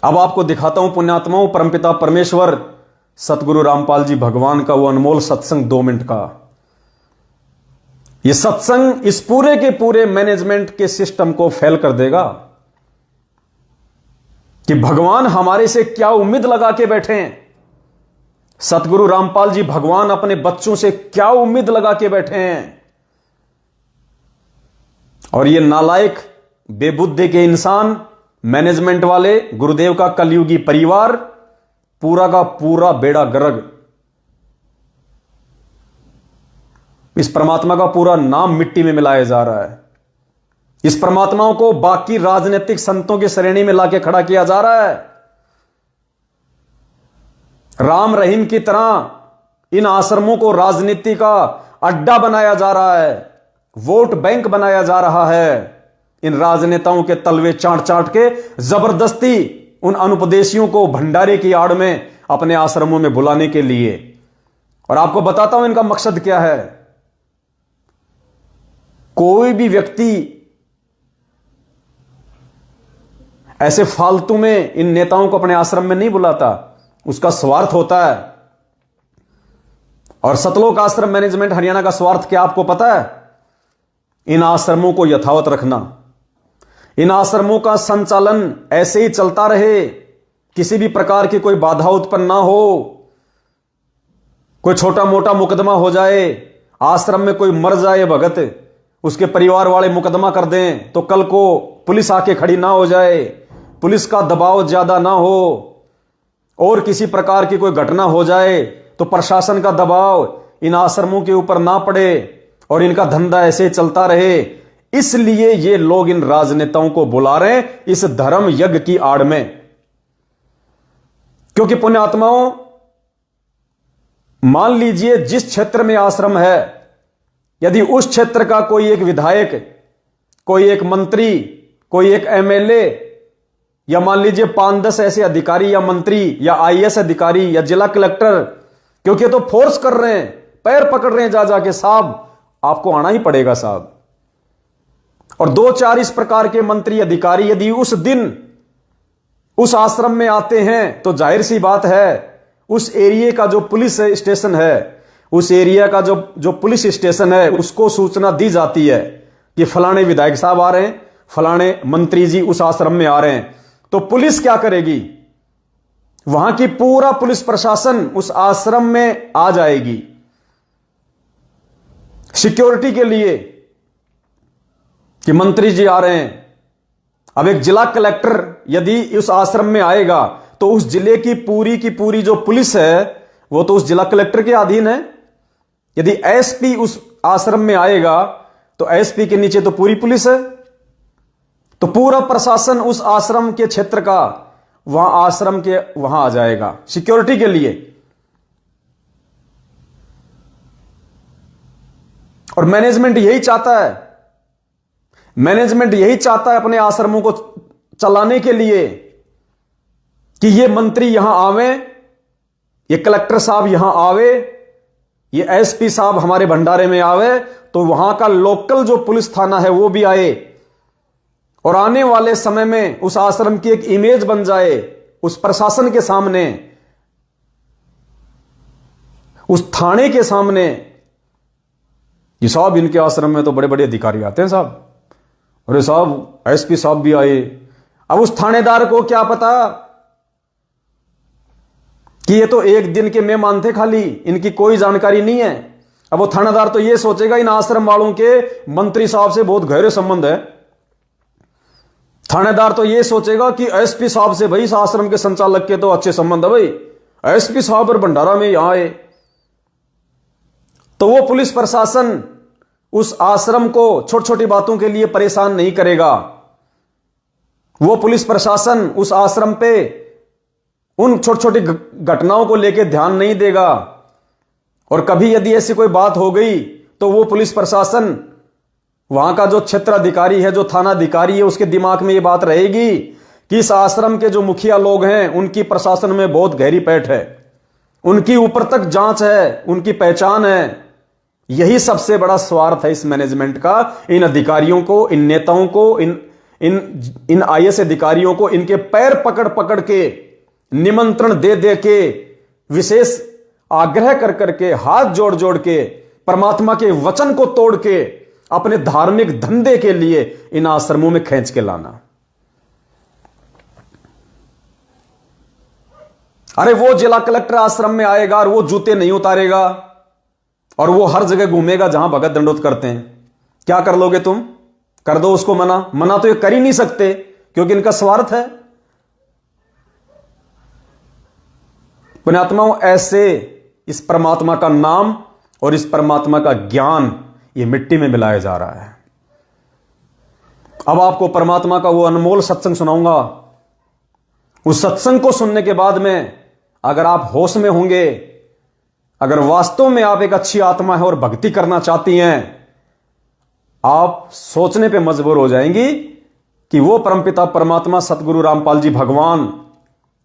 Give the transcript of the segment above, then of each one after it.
अब आपको दिखाता हूं पुण्यात्माओं, परमपिता परमेश्वर सतगुरु रामपाल जी भगवान का वो अनमोल सत्संग 2 मिनट का। ये सत्संग इस पूरे के पूरे मैनेजमेंट के सिस्टम को फेल कर देगा कि भगवान हमारे से क्या उम्मीद लगा के बैठे हैं। सतगुरु रामपाल जी भगवान अपने बच्चों से क्या उम्मीद लगा के बैठे हैं। और ये नालायक बेबुद्धि के इंसान, मैनेजमेंट वाले, गुरुदेव का कलयुगी परिवार, पूरा का पूरा बेड़ा गर्क। इस परमात्मा का पूरा नाम मिट्टी में मिलाया जा रहा है। इस परमात्माओं को बाकी राजनीतिक संतों की श्रेणी में लाके खड़ा किया जा रहा है। राम रहीम की तरह इन आश्रमों को राजनीति का अड्डा बनाया जा रहा है, वोट बैंक बनाया जा रहा है। इन राजनेताओं के तलवे चाट चाट के जबरदस्ती उन अनुपदेशियों को भंडारे की आड़ में अपने आश्रमों में बुलाने के लिए। और आपको बताता हूं इनका मकसद क्या है। कोई भी व्यक्ति ऐसे फालतू में इन नेताओं को अपने आश्रम में नहीं बुलाता, उसका स्वार्थ होता है। और सतलोक आश्रम मैनेजमेंट हरियाणा का स्वार्थ क्या आपको पता है? इन आश्रमों को यथावत रखना, इन आश्रमों का संचालन ऐसे ही चलता रहे, किसी भी प्रकार की कोई बाधा उत्पन्न ना हो। कोई छोटा मोटा मुकदमा हो जाए, आश्रम में कोई मर जाए भगत, उसके परिवार वाले मुकदमा कर दें तो कल को पुलिस आके खड़ी ना हो जाए, पुलिस का दबाव ज्यादा ना हो। और किसी प्रकार की कोई घटना हो जाए तो प्रशासन का दबाव इन आश्रमों के ऊपर ना पड़े और इनका धंधा ऐसे चलता रहे। इसलिए ये लोग इन राजनेताओं को बुला रहे हैं इस धर्म यज्ञ की आड़ में। क्योंकि पुण्यात्माओं, मान लीजिए जिस क्षेत्र में आश्रम है, यदि उस क्षेत्र का कोई एक विधायक, कोई एक मंत्री, कोई एक एमएलए, या मान लीजिए 5-10 ऐसे अधिकारी या मंत्री या आईएएस अधिकारी या जिला कलेक्टर, क्योंकि ये तो फोर्स कर रहे हैं, पैर पकड़ रहे हैं जा जाके, साहब आपको आना ही पड़ेगा साहब। और 2-4 इस प्रकार के मंत्री अधिकारी यदि उस दिन उस आश्रम में आते हैं तो जाहिर सी बात है उस एरिया का जो पुलिस स्टेशन है, उस एरिया का जो पुलिस स्टेशन है, उसको सूचना दी जाती है कि फलाने विधायक साहब आ रहे हैं, फलाने मंत्री जी उस आश्रम में आ रहे हैं। तो पुलिस क्या करेगी? वहां की पूरा पुलिस प्रशासन उस आश्रम में आ जाएगी सिक्योरिटी के लिए कि मंत्री जी आ रहे हैं। अब एक जिला कलेक्टर यदि उस आश्रम में आएगा तो उस जिले की पूरी जो पुलिस है वो तो उस जिला कलेक्टर के अधीन है। यदि एसपी उस आश्रम में आएगा तो एसपी के नीचे तो पूरी पुलिस है। तो पूरा प्रशासन उस आश्रम के क्षेत्र का वहां आश्रम के वहां आ जाएगा सिक्योरिटी के लिए। और मैनेजमेंट यही चाहता है, मैनेजमेंट यही चाहता है अपने आश्रमों को चलाने के लिए कि ये मंत्री यहां आवे, ये कलेक्टर साहब यहां आवे, ये एसपी साहब हमारे भंडारे में आवे, तो वहां का लोकल जो पुलिस थाना है वो भी आए और आने वाले समय में उस आश्रम की एक इमेज बन जाए उस प्रशासन के सामने, उस थाने के सामने। ये साहब इनके आश्रम में तो बड़े बड़े अधिकारी आते हैं साहब, अरे साहब एसपी साहब भी आए। अब उस थानेदार को क्या पता कि ये तो एक दिन के मेहमान थे खाली, इनकी कोई जानकारी नहीं है। अब वो थानेदार तो ये सोचेगा इन आश्रम वालों के मंत्री साहब से बहुत गहरे संबंध है। थानेदार तो ये सोचेगा कि एसपी साहब से भाई इस आश्रम के संचालक के तो अच्छे संबंध है, भाई एसपी साहब और भंडारा में यहां आए। तो वो पुलिस प्रशासन उस आश्रम को छोटी छोटी बातों के लिए परेशान नहीं करेगा। वो पुलिस प्रशासन उस आश्रम पे उन छोटी छोटी घटनाओं को लेकर ध्यान नहीं देगा। और कभी यदि ऐसी कोई बात हो गई तो वो पुलिस प्रशासन, वहां का जो क्षेत्र अधिकारी है, जो थाना अधिकारी है, उसके दिमाग में ये बात रहेगी कि इस आश्रम के जो मुखिया लोग हैं उनकी प्रशासन में बहुत गहरी पैठ है, उनकी ऊपर तक जांच है, उनकी पहचान है। यही सबसे बड़ा स्वार्थ है इस मैनेजमेंट का, इन अधिकारियों को, इन नेताओं को, इन आईएएस अधिकारियों को इनके पैर पकड़ पकड़ के, निमंत्रण दे दे के, विशेष आग्रह कर करके, हाथ जोड़ जोड़ के, परमात्मा के वचन को तोड़ के अपने धार्मिक धंधे के लिए इन आश्रमों में खींच के लाना। अरे वो जिला कलेक्टर आश्रम में आएगा और वो जूते नहीं उतारेगा और वो हर जगह घूमेगा जहां भगत दंडोत करते हैं। क्या कर लोगे तुम? कर दो उसको मना। मना तो ये कर ही नहीं सकते क्योंकि इनका स्वार्थ है। पुण्यात्माओं, ऐसे इस परमात्मा का नाम और इस परमात्मा का ज्ञान ये मिट्टी में मिलाया जा रहा है। अब आपको परमात्मा का वो अनमोल सत्संग सुनाऊंगा। उस सत्संग को सुनने के बाद में अगर आप होश में होंगे, अगर वास्तव में आप एक अच्छी आत्मा है और भक्ति करना चाहती हैं, आप सोचने पे मजबूर हो जाएंगी कि वो परमपिता परमात्मा सतगुरु रामपाल जी भगवान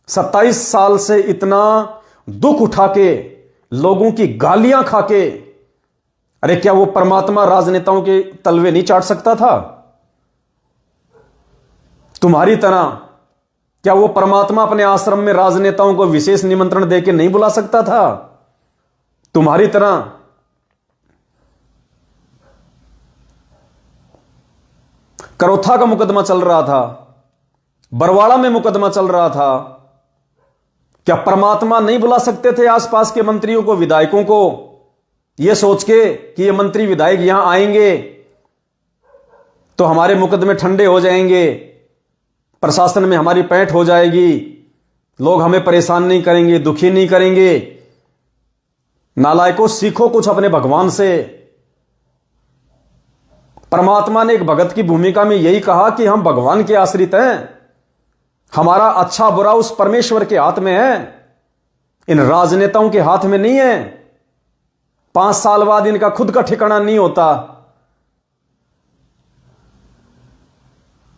27 साल से इतना दुख उठा के, लोगों की गालियां खा के, अरे क्या वो परमात्मा राजनेताओं के तलवे नहीं चाट सकता था? तुम्हारी तरह क्या वो परमात्मा अपने आश्रम में राजनेताओं को विशेष निमंत्रण देके नहीं बुला सकता था? तुम्हारी तरह करोथा का मुकदमा चल रहा था, बरवाड़ा में मुकदमा चल रहा था, क्या परमात्मा नहीं बुला सकते थे आसपास के मंत्रियों को, विधायकों को, यह सोच के कि ये मंत्री विधायक यहां आएंगे तो हमारे मुकदमे ठंडे हो जाएंगे, प्रशासन में हमारी पैठ हो जाएगी, लोग हमें परेशान नहीं करेंगे, दुखी नहीं करेंगे। नालायकों, सीखो कुछ अपने भगवान से। परमात्मा ने एक भगत की भूमिका में यही कहा कि हम भगवान के आश्रित हैं, हमारा अच्छा बुरा उस परमेश्वर के हाथ में है, इन राजनेताओं के हाथ में नहीं है। 5 साल बाद इनका खुद का ठिकाना नहीं होता।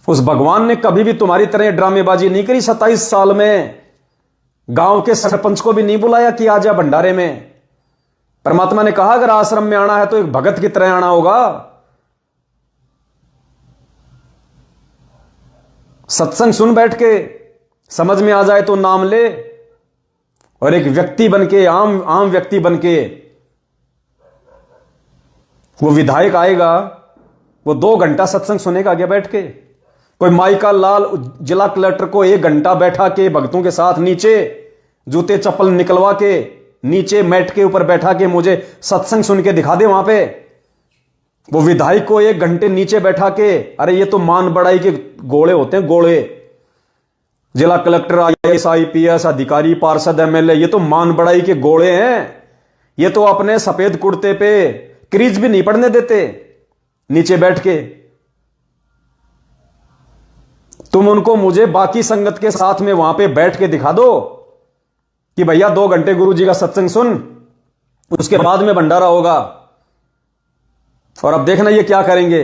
उस भगवान ने कभी भी तुम्हारी तरह ड्रामेबाजी नहीं करी। 27 साल में गांव के सरपंच को भी नहीं बुलाया कि आ जा भंडारे में। परमात्मा ने कहा अगर आश्रम में आना है तो एक भगत की तरह आना होगा। सत्संग सुन बैठ के, समझ में आ जाए तो नाम ले, और एक व्यक्ति बनके, आम व्यक्ति बनके, वो विधायक आएगा, वो 2 घंटा सत्संग सुनेगा आगे बैठ के। कोई माइका लाल जिला कलेक्टर को 1 घंटा बैठा के भक्तों के साथ नीचे जूते चप्पल निकलवा के नीचे मैट के ऊपर बैठा के मुझे सत्संग सुन के दिखा दे वहां पे। वो विधायक को 1 घंटे नीचे बैठा के, अरे ये तो मान बढ़ाई के गोले होते हैं, गोले। जिला कलेक्टर, आईएएस, आईपीएस अधिकारी, पार्षद, एमएलए, ये तो मान बढ़ाई के गोले हैं। ये तो अपने सफेद कुर्ते पे क्रीज भी नहीं पड़ने देते नीचे बैठ के। तुम उनको मुझे बाकी संगत के साथ में वहां पे बैठ के दिखा दो कि भैया 2 घंटे गुरुजी का सत्संग सुन, उसके बाद में भंडारा होगा। और अब देखना ये क्या करेंगे।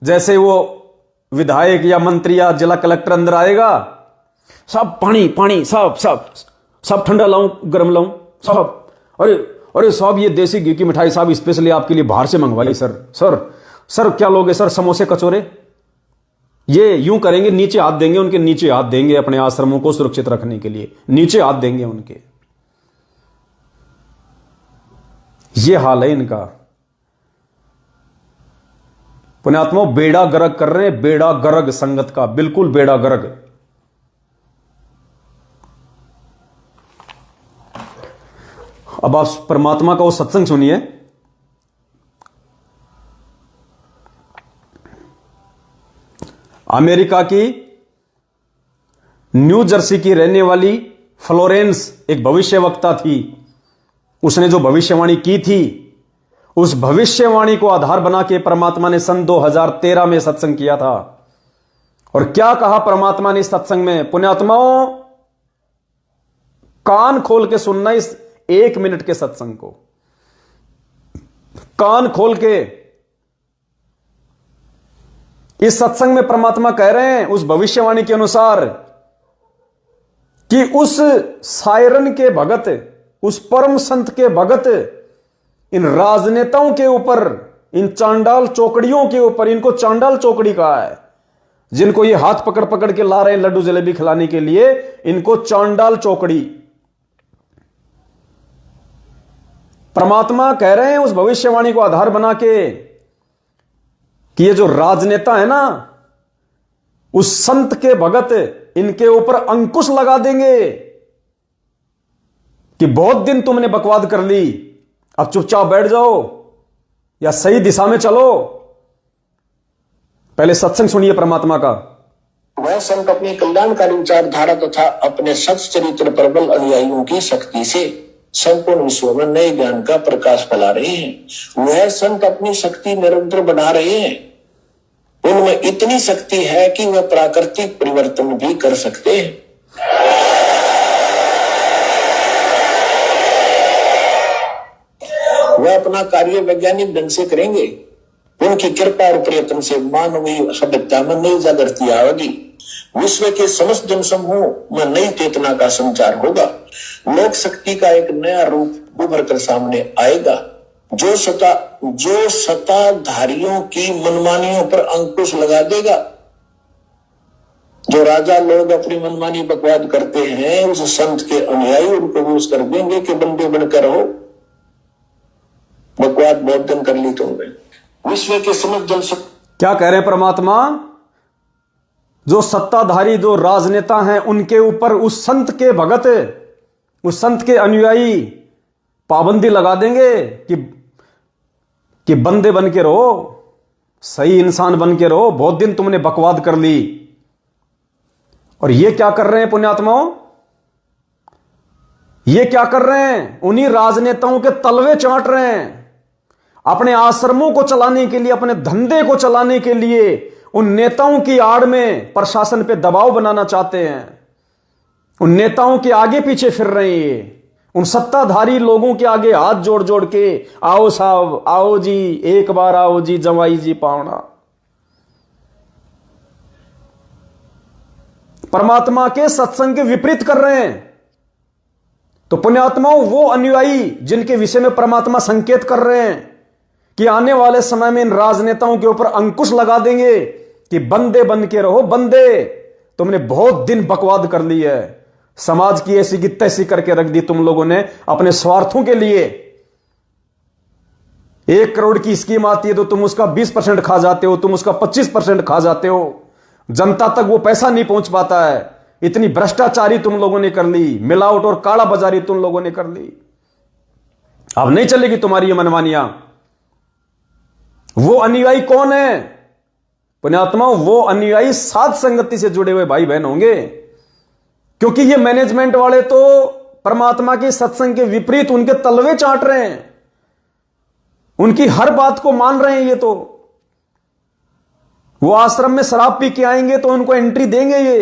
जैसे वो विधायक या मंत्री या जिला कलेक्टर अंदर आएगा, सब पानी पानी, सब ठंडा लाऊं, गर्म लाऊं, सब। अरे साहब ये देसी घी की मिठाई साहब स्पेशली आपके लिए बाहर से मंगवाई सर क्या लोगे सर? समोसे, कचौरे। ये यूं करेंगे, नीचे हाथ देंगे, उनके नीचे हाथ देंगे अपने आश्रमों को सुरक्षित रखने के लिए, नीचे हाथ देंगे उनके। ये हाल है इनका। पुण्यात्मा बेड़ा गर्क कर रहे हैं, बेड़ा गर्क संगत का, बिल्कुल बेड़ा गर्क। अब आप परमात्मा का वो सत्संग सुनिए। अमेरिका की न्यू जर्सी की रहने वाली फ्लोरेंस एक भविष्यवक्ता थी। उसने जो भविष्यवाणी की थी, उस भविष्यवाणी को आधार बना के परमात्मा ने सन 2013 में सत्संग किया था। और क्या कहा परमात्मा ने इस सत्संग में? पुण्यात्माओं, कान खोल के सुनना इस 1 मिनट के सत्संग को, कान खोल के। इस सत्संग में परमात्मा कह रहे हैं उस भविष्यवाणी के अनुसार कि उस सायरन के भगत, उस परम संत के भगत इन राजनेताओं के ऊपर, इन चांडाल चौकड़ियों के ऊपर, इनको चांडाल चौकड़ी कहा है, जिनको ये हाथ पकड़ पकड़ के ला रहे हैं लड्डू जलेबी खिलाने के लिए, इनको चांडाल चौकड़ी। परमात्मा कह रहे हैं उस भविष्यवाणी को आधार बना के कि ये जो राजनेता है ना, उस संत के भगत, इनके ऊपर अंकुश लगा देंगे कि बहुत दिन तुमने बकवाद कर ली, अब चुपचाप बैठ जाओ या सही दिशा में चलो। पहले सत्संग सुनिए परमात्मा का। वह संत अपनी कल्याणकारी विचारधारा तथा अपने सच्चरित्र प्रबल अनुयायियों की शक्ति से संपूर्ण विश्व में नए ज्ञान का प्रकाश फैला रहे हैं। वह संत अपनी शक्ति निरंतर बढ़ा रहे हैं। उनमें इतनी शक्ति है कि वह प्राकृतिक परिवर्तन भी कर सकते हैं। वह अपना कार्य वैज्ञानिक ढंग से करेंगे। उनकी कृपा और प्रयत्न से मानवीय सभ्यता में नई जागृति आएगी। विश्व के समस्त जनसमूह में नई चेतना का संचार होगा। लोक शक्ति का एक नया रूप उभर कर सामने आएगा, जो सत्ताधारियों की मनमानियों पर अंकुश लगा देगा। जो राजा लोग अपनी मनमानी बकवाद करते हैं, उस संत के अनुयायी उनको विरोध कर देंगे कि बंदे बनकर रहो, बकवाद बहुत दिन कर ली तुमने। विश्व के समस्त जनशक्ति क्या कह रहे हैं परमात्मा? जो सत्ताधारी, जो राजनेता हैं, उनके ऊपर उस संत के भगत, उस संत के अनुयायी पाबंदी लगा देंगे कि बंदे बन के रहो, सही इंसान बन के रहो, बहुत दिन तुमने बकवाद कर ली। और ये क्या कर रहे हैं पुण्यात्माओं? ये क्या कर रहे हैं? उन्हीं राजनेताओं के तलवे चाट रहे हैं। अपने आश्रमों को चलाने के लिए, अपने धंधे को चलाने के लिए उन नेताओं की आड़ में प्रशासन पे दबाव बनाना चाहते हैं। उन नेताओं के आगे पीछे फिर रहे हैं ये, उन सत्ताधारी लोगों के आगे हाथ जोड़ जोड़ के, आओ साहब, आओ जी, एक बार आओ जी, जवाई जी पावना। परमात्मा के सत्संग के विपरीत कर रहे हैं। तो पुण्यात्माओं, वो अनुयायी जिनके विषय में परमात्मा संकेत कर रहे हैं कि आने वाले समय में इन राजनेताओं के ऊपर अंकुश लगा देंगे कि बंदे बन के रहो, बंदे, तुमने बहुत दिन बकवाद कर ली है, समाज की ऐसी की तैसी करके रख दी तुम लोगों ने अपने स्वार्थों के लिए। 1 करोड़ की स्कीम आती है तो तुम उसका 20% खा जाते हो, तुम उसका 25% खा जाते हो, जनता तक वो पैसा नहीं पहुंच पाता है। इतनी भ्रष्टाचारी तुम लोगों ने कर ली, मिलावट और काला बाजारी तुम लोगों ने कर ली। अब नहीं चलेगी तुम्हारी ये मनमानियां। वो अनुयायी कौन है पुण्यात्मा? वो अनुयायी साध संगति से जुड़े हुए भाई बहन होंगे, क्योंकि ये मैनेजमेंट वाले तो परमात्मा के सत्संग के विपरीत उनके तलवे चाट रहे हैं, उनकी हर बात को मान रहे हैं। ये तो वो आश्रम में शराब पी के आएंगे तो उनको एंट्री देंगे ये,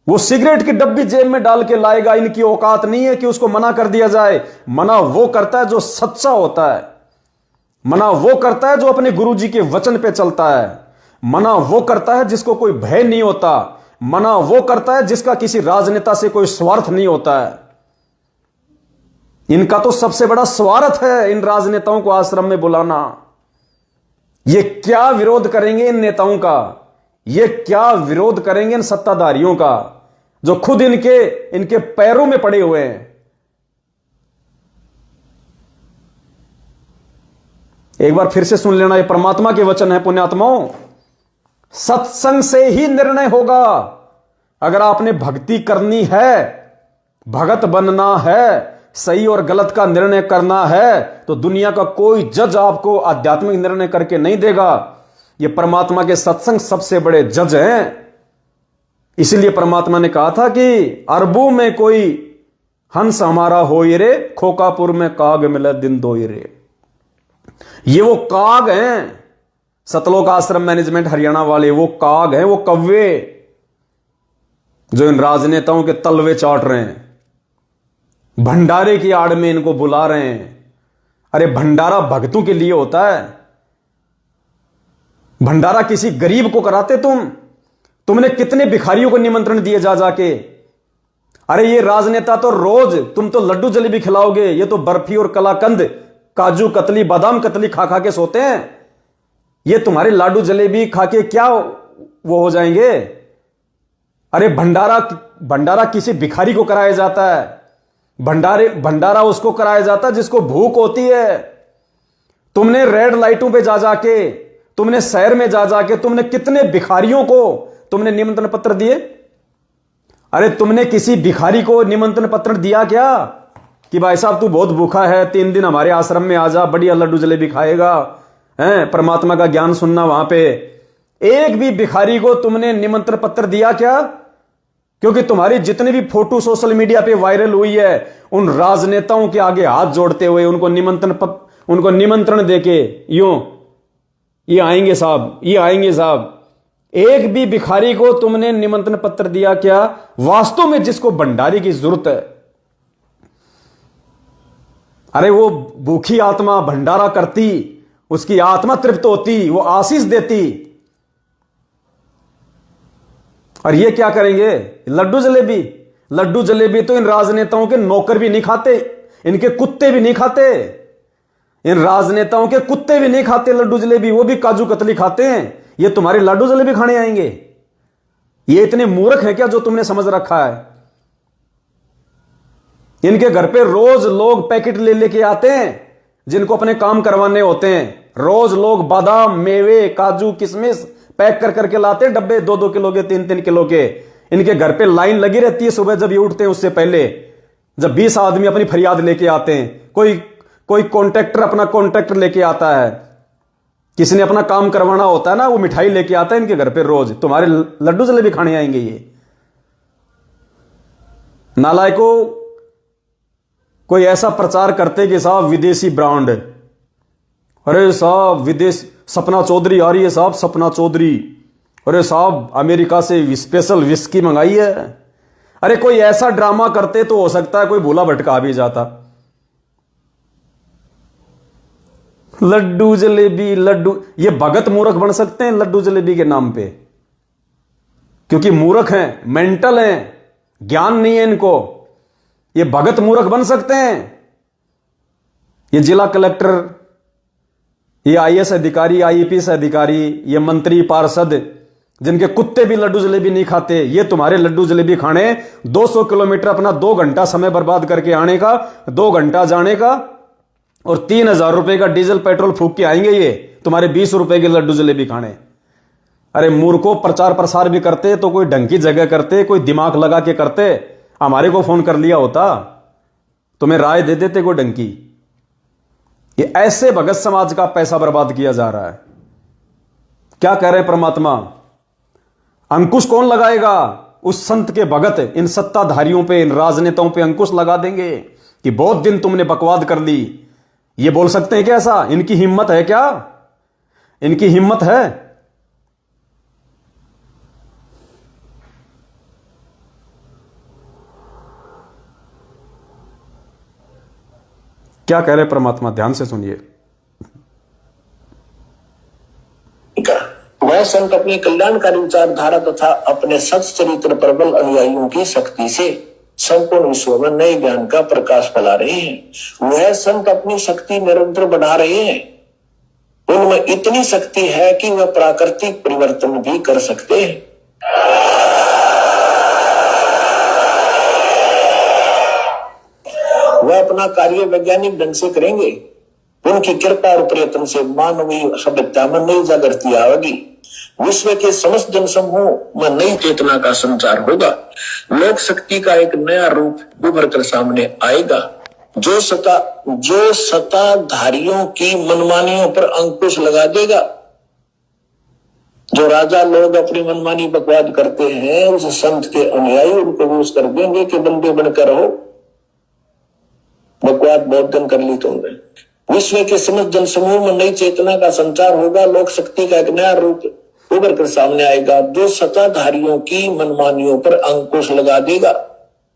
वो सिगरेट की डब्बी जेब में डाल के लाएगा। इनकी औकात नहीं है कि उसको मना कर दिया जाए। मना वो करता है जो सच्चा होता है, मना वो करता है जो अपने गुरुजी के वचन पे चलता है, मना वो करता है जिसको कोई भय नहीं होता, मना वो करता है जिसका किसी राजनेता से कोई स्वार्थ नहीं होता है। इनका तो सबसे बड़ा स्वार्थ है इन राजनेताओं को आश्रम में बुलाना। ये क्या विरोध करेंगे इन नेताओं का? ये क्या विरोध करेंगे इन सत्ताधारियों का जो खुद इनके पैरों में पड़े हुए हैं? एक बार फिर से सुन लेना, ये परमात्मा के वचन है पुण्यात्माओं। सत्संग से ही निर्णय होगा। अगर आपने भक्ति करनी है, भगत बनना है, सही और गलत का निर्णय करना है, तो दुनिया का कोई जज आपको आध्यात्मिक निर्णय करके नहीं देगा। ये परमात्मा के सत्संग सबसे बड़े जज हैं। इसलिए परमात्मा ने कहा था कि अरबों में कोई हंस हमारा होई रे, खोकापुर में काग मिले दिन दोई रे। ये वो काग हैं, सतलोक आश्रम मैनेजमेंट हरियाणा वाले, वो काग हैं, वो कव्वे जो इन राजनेताओं के तलवे चाट रहे हैं, भंडारे की आड़ में इनको बुला रहे हैं। अरे भंडारा भक्तों के लिए होता है, भंडारा किसी गरीब को कराते तुमने कितने भिखारियों को निमंत्रण दिए जा जाके। अरे ये राजनेता तो रोज तुम तो लड्डू जलेबी खिलाओगे, ये तो बर्फी और कलाकंद, काजू कतली, बादाम कतली खा खा के सोते हैं। ये तुम्हारे लाडू जलेबी खा के क्या वो हो जाएंगे। अरे भंडारा भंडारा किसी भिखारी को कराया जाता है, भंडारा उसको कराया जाता है जिसको भूख होती है। तुमने रेड लाइटों पे जा जाके, तुमने शहर में जा जाके, तुमने कितने भिखारियों को तुमने निमंत्रण पत्र दिए? अरे तुमने किसी भिखारी को निमंत्रण पत्र दिया क्या कि भाई साहब तू बहुत भूखा है, 3 दिन हमारे आश्रम में आ जा, बढ़िया लड्डू जलेबी खाएगा, हैं, परमात्मा का ज्ञान सुनना वहां पे? एक भी भिखारी को तुमने निमंत्रण पत्र दिया क्या? क्योंकि तुम्हारी जितनी भी फोटो सोशल मीडिया पे वायरल हुई है, उन राजनेताओं के आगे हाथ जोड़ते हुए उनको निमंत्रण देके यूं, ये आएंगे साहब, ये आएंगे साहब। एक भी भिखारी को तुमने निमंत्रण पत्र दिया क्या? वास्तव में जिसको भंडारी की जरूरत है, अरे वो भूखी आत्मा भंडारा करती, उसकी आत्मा तृप्त होती, वो आशीष देती। और ये क्या करेंगे? लड्डू जलेबी। लड्डू जलेबी तो इन राजनेताओं के नौकर भी नहीं खाते, इनके कुत्ते भी नहीं खाते, इन राजनेताओं के कुत्ते भी नहीं खाते लड्डू जलेबी, वो भी काजू कतली खाते हैं। ये तुम्हारे लड्डू जलेबी खाने आएंगे? ये इतने मूर्ख हैं क्या जो तुमने समझ रखा है? इनके घर पे रोज लोग पैकेट ले लेके आते हैं जिनको अपने काम करवाने होते हैं। रोज लोग बादाम, मेवे, काजू, किशमिश पैक कर करके लाते हैं, डब्बे 2-2 किलो के, 3-3 किलो के। इनके घर पे लाइन लगी रहती है सुबह जब ये उठते हैं, उससे पहले जब 20 आदमी अपनी फरियाद लेके आते हैं। कोई कॉन्ट्रैक्टर अपना कॉन्ट्रैक्टर लेके आता है, किसी ने अपना काम करवाना होता है ना, वो मिठाई लेके आता है इनके घर पे रोज। तुम्हारे लड्डू जलेबी खाने आएंगे ये नालायकों। कोई ऐसा प्रचार करते कि साहब विदेशी ब्रांड, अरे साहब विदेश, सपना चौधरी आ रही है साहब, सपना चौधरी, अरे साहब अमेरिका से स्पेशल विस्की मंगाई है। अरे कोई ऐसा ड्रामा करते तो हो सकता है कोई भूला भटका भी जाता। लड्डू जलेबी, लड्डू, ये भगत मूर्ख बन सकते हैं लड्डू जलेबी के नाम पे, क्योंकि मूर्ख हैं, मेंटल हैं, ज्ञान नहीं है इनको। ये भगत मूर्ख बन सकते हैं। ये जिला कलेक्टर, ये आईएएस अधिकारी, आईपीएस अधिकारी, ये मंत्री, पार्षद, जिनके कुत्ते भी लड्डू जलेबी नहीं खाते, ये तुम्हारे लड्डू जलेबी खाने 200 किलोमीटर अपना 2 घंटा समय बर्बाद करके आने का, 2 घंटा जाने का, और 3000 रुपए का डीजल पेट्रोल फूक के आएंगे ये तुम्हारे 20 रुपए के लड्डू जलेबी खाने। अरे मूर्खों, प्रचार प्रसार भी करते तो कोई ढंग की जगह करते, कोई दिमाग लगा के करते। हमारे को फोन कर लिया होता, तुम्हें राय दे देते कोई ढंग की। ये ऐसे भगत समाज का पैसा बर्बाद किया जा रहा है। क्या कह रहे हैं परमात्मा? अंकुश कौन लगाएगा? उस संत के भगत इन सत्ताधारियों पे, इन राजनेताओं पे अंकुश लगा देंगे कि बहुत दिन तुमने बकवाद कर ली। ये बोल सकते हैं क्या ऐसा? इनकी हिम्मत है क्या? इनकी हिम्मत है? क्या कह रहे परमात्मा? ध्यान से सुनिए। वह संत अपनी कल्याणकारी विचारधारा तथा अपने सच्चरित्र प्रबल अनुयायियों की शक्ति से संपूर्ण विश्व में नए ज्ञान का प्रकाश फैला रहे हैं। वह संत अपनी शक्ति निरंतर बढ़ा रहे हैं। उनमें इतनी शक्ति है कि वह प्राकृतिक परिवर्तन भी कर सकते हैं। वह अपना कार्य वैज्ञानिक ढंग से करेंगे। उनकी कृपा और प्रयत्न से मानवीय सभ्यता में नई जागृति आएगी। विश्व के समस्त जनसमूह में नई चेतना का संचार होगा। लोक शक्ति का एक नया रूप उभर कर सामने आएगा, जो सत्ताधारियों की मनमानियों पर अंकुश लगा देगा। जो राजा लोग अपनी मनमानी बकवाद करते हैं, उस संत के अनुयायी उनको विरोध कर देंगे कि बंदे बनकर रहो, बकवाद बहुत दिन कर ली तुमने। विश्व के समस्त जनसमूह में नई चेतना का संचार होगा। लोक शक्ति का एक नया रूप उभर कर सामने आएगा, जो सत्ताधारियों की मनमानियों पर अंकुश लगा देगा।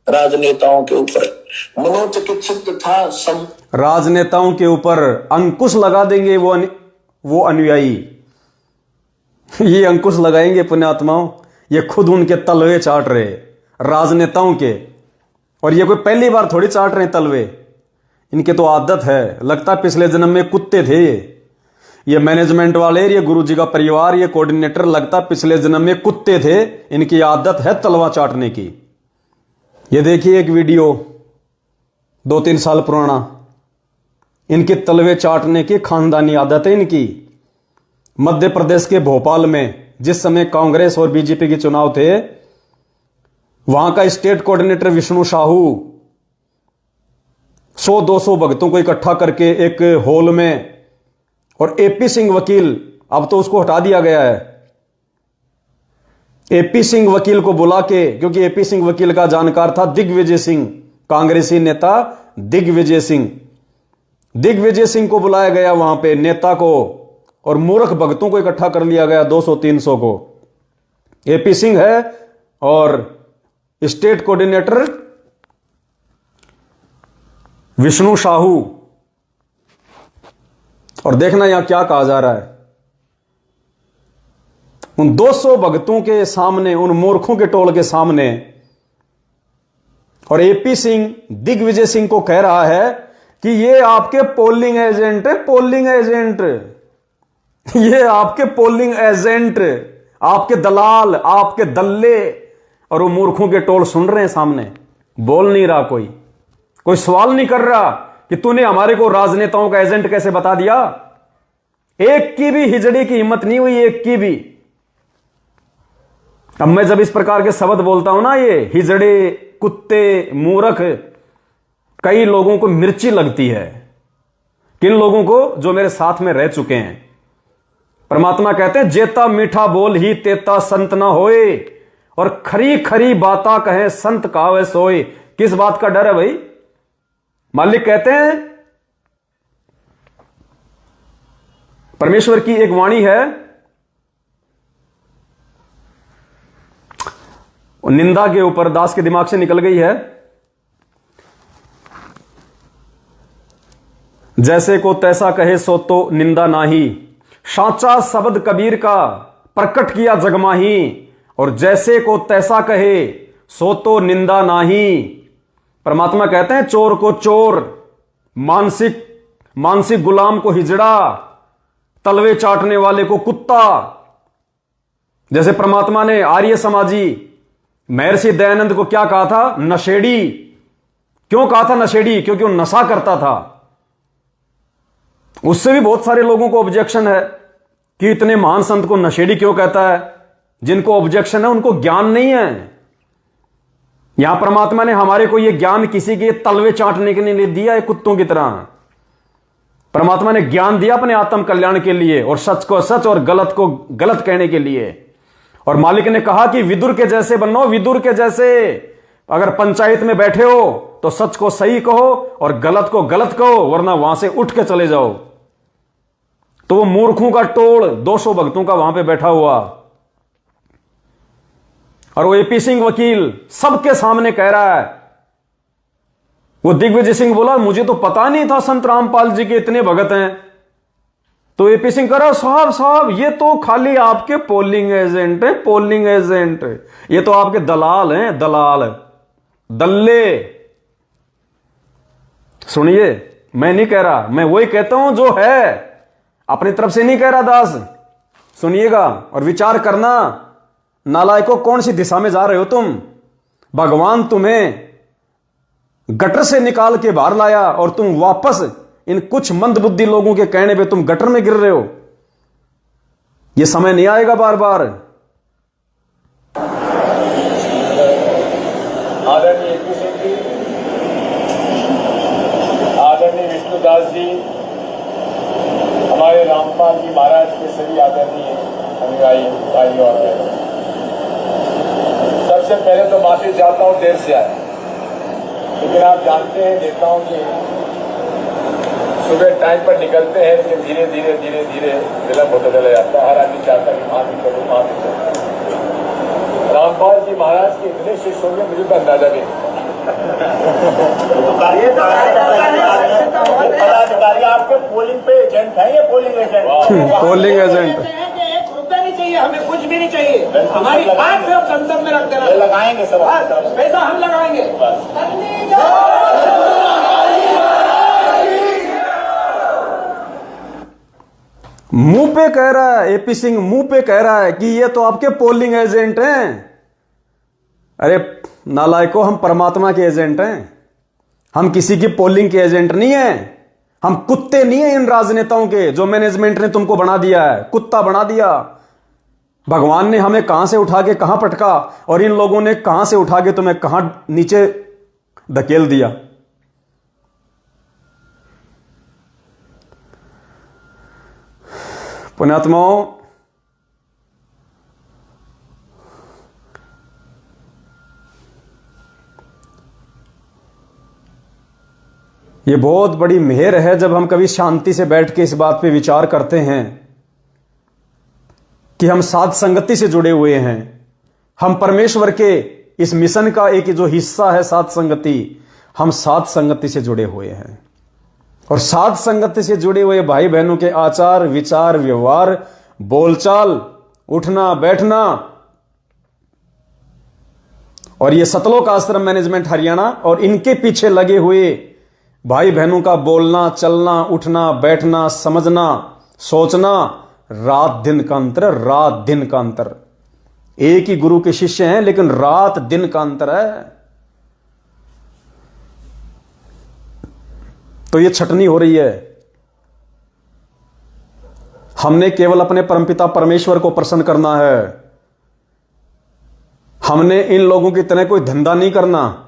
राजनेताओं के ऊपर मनोचिकित्सक तथा राजनेताओं के ऊपर अंकुश लगा देंगे वो अनुयायी। ये अंकुश लगाएंगे पुण्यात्माओं, ये खुद उनके तलवे चाट रहे राजनेताओं के। और ये कोई पहली बार थोड़ी चाट रहे तलवे, इनके तो आदत है। लगता पिछले जन्म में कुत्ते थे ये मैनेजमेंट वाले, ये गुरुजी का परिवार, ये कोऑर्डिनेटर लगता पिछले जन्म में कुत्ते थे, इनकी आदत है तलवा चाटने की। ये देखिए एक वीडियो 2-3 साल पुराना, इनकी तलवे चाटने की खानदानी आदत है इनकी। मध्य प्रदेश के भोपाल में जिस समय कांग्रेस और बीजेपी के चुनाव थे, वहां का स्टेट कोऑर्डिनेटर विष्णु साहू 100-200 भक्तों को इकट्ठा करके एक हॉल में, और एपी सिंह वकील, अब तो उसको हटा दिया गया है, एपी सिंह वकील को बुला के, क्योंकि एपी सिंह वकील का जानकार था दिग्विजय सिंह, कांग्रेसी नेता दिग्विजय सिंह। दिग्विजय सिंह को बुलाया गया वहां पे, नेता को, और मूर्ख भक्तों को इकट्ठा कर लिया गया 200-300 को। एपी सिंह है और स्टेट कोऑर्डिनेटर विष्णु साहू। और देखना यहां क्या कहा जा रहा है, उन 200 भक्तों के सामने, उन मूर्खों के टोल के सामने, और एपी सिंह दिग्विजय सिंह को कह रहा है कि ये आपके पोलिंग एजेंट है, पोलिंग एजेंट, ये आपके पोलिंग एजेंट, आपके दलाल, आपके दल्ले। और वो मूर्खों के टोल सुन रहे हैं सामने, बोल नहीं रहा, कोई सवाल नहीं कर रहा कि तूने हमारे को राजनेताओं का एजेंट कैसे बता दिया। एक की भी हिजड़ी की हिम्मत नहीं हुई, एक की भी। अब मैं जब इस प्रकार के शब्द बोलता हूं ना, ये हिजड़े, कुत्ते, मूर्ख, कई लोगों को मिर्ची लगती है। किन लोगों को? जो मेरे साथ में रह चुके हैं। परमात्मा कहते हैं जेता मीठा बोल ही तेता संत ना होए, और खरी खरी बाता कहे संत कावे सोए। किस बात का डर है भाई? मालिक कहते हैं, परमेश्वर की एक वाणी है, निंदा के ऊपर दास के दिमाग से निकल गई है। जैसे को तैसा कहे सो तो निंदा नाही, साचा शब्द कबीर का प्रकट किया जगमाही, और जैसे को तैसा कहे सो तो निंदा नाही। परमात्मा कहते हैं चोर को चोर, मानसिक गुलाम को हिजड़ा, तलवे चाटने वाले को कुत्ता। जैसे परमात्मा ने आर्य समाजी महर्षि दयानंद को क्या कहा था? नशेड़ी। क्यों कहा था नशेड़ी? क्योंकि वो नशा करता था। उससे भी बहुत सारे लोगों को ऑब्जेक्शन है कि इतने महान संत को नशेड़ी क्यों कहता है। जिनको ऑब्जेक्शन है उनको ज्ञान नहीं है। यहां परमात्मा ने हमारे को यह ज्ञान किसी के तलवे चाटने के लिए दिया है, कुत्तों की तरह। परमात्मा ने ज्ञान दिया अपने आत्म कल्याण के लिए, और सच को सच और गलत को गलत कहने के लिए। और मालिक ने कहा कि विदुर के जैसे बनो, विदुर के जैसे। अगर पंचायत में बैठे हो तो सच को सही कहो और गलत को गलत कहो, वरना वहां से उठ के चले जाओ। तो वो मूर्खों का टोल 200 भक्तों का वहां पे बैठा हुआ, और वो एपी सिंह वकील सबके सामने कह रहा है। वो दिग्विजय सिंह बोला मुझे तो पता नहीं था संत रामपाल जी के इतने भगत हैं। तो एपी सिंह कह रहा साहब ये तो खाली आपके पोलिंग एजेंट है, पोलिंग एजेंट, ये तो आपके दलाल हैं, दलाल, दल्ले। सुनिए, मैं नहीं कह रहा, मैं वही कहता हूं जो है, अपनी तरफ से नहीं कह रहा दास। सुनिएगा और विचार करना, नालायकों कौन सी दिशा में जा रहे हो तुम? भगवान तुम्हें गटर से निकाल के बाहर लाया और तुम वापस इन कुछ मंदबुद्धि लोगों के कहने पे तुम गटर में गिर रहे हो। यह समय नहीं आएगा बार बार। आदरणीय एपी सिंह जी, आदरणीय विष्णुदास जी, हमारे रामपाल जी महाराज के सभी आदरणीय अनुयायी भाइयों और बहनों, सबसे पहले तो माफी चाहता हूं देर से आया, लेकिन आप जानते हैं नेताओं के सुबह टाइम पर निकलते हैं, लेकिन धीरे धीरे धीरे धीरे विलंब होता चला जाता है। हर आदमी चाहता है कि माफी करो, माफी करो। रामपाल जी महाराज के इतने शिष्य होंगे मुझे तो अंदाजा भी नहीं। पदाधिकारी आपके पोलिंग पे एजेंट है, ये पोलिंग एजेंट, पोलिंग एजेंट हमें कुछ भी नहीं चाहिए, हमारी बात सिर्फ संसद में रख देना, लगाएंगे सब पैसा हम लगाएंगे। मुंह पे कह रहा है, एपी सिंह मुंह पे कह रहा है कि ये तो आपके पोलिंग एजेंट हैं। अरे नालायकों, हम परमात्मा के एजेंट हैं, हम किसी की पोलिंग के एजेंट नहीं है। हम कुत्ते नहीं है इन राजनेताओं के जो मैनेजमेंट ने तुमको बना दिया है, कुत्ता बना दिया। भगवान ने हमें कहां से उठा के कहां पटका और इन लोगों ने कहां से उठा के तुम्हें कहां नीचे धकेल दिया। पुण्यात्माओं, ये बहुत बड़ी मेहर है जब हम कभी शांति से बैठ के इस बात पे विचार करते हैं कि हम साध संगति से जुड़े हुए हैं। हम परमेश्वर के इस मिशन का एक जो हिस्सा है साध संगति, हम साध संगति से जुड़े हुए हैं। और साध संगति से जुड़े हुए भाई बहनों के आचार विचार व्यवहार बोलचाल उठना बैठना और ये सतलोक आश्रम मैनेजमेंट हरियाणा और इनके पीछे लगे हुए भाई बहनों का बोलना चलना उठना बैठना समझना सोचना रात दिन का अंतर, रात दिन का अंतर। एक ही गुरु के शिष्य हैं लेकिन रात दिन का अंतर है। तो ये छटनी हो रही है। हमने केवल अपने परमपिता परमेश्वर को प्रसन्न करना है। हमने इन लोगों की तरह कोई धंधा नहीं करना।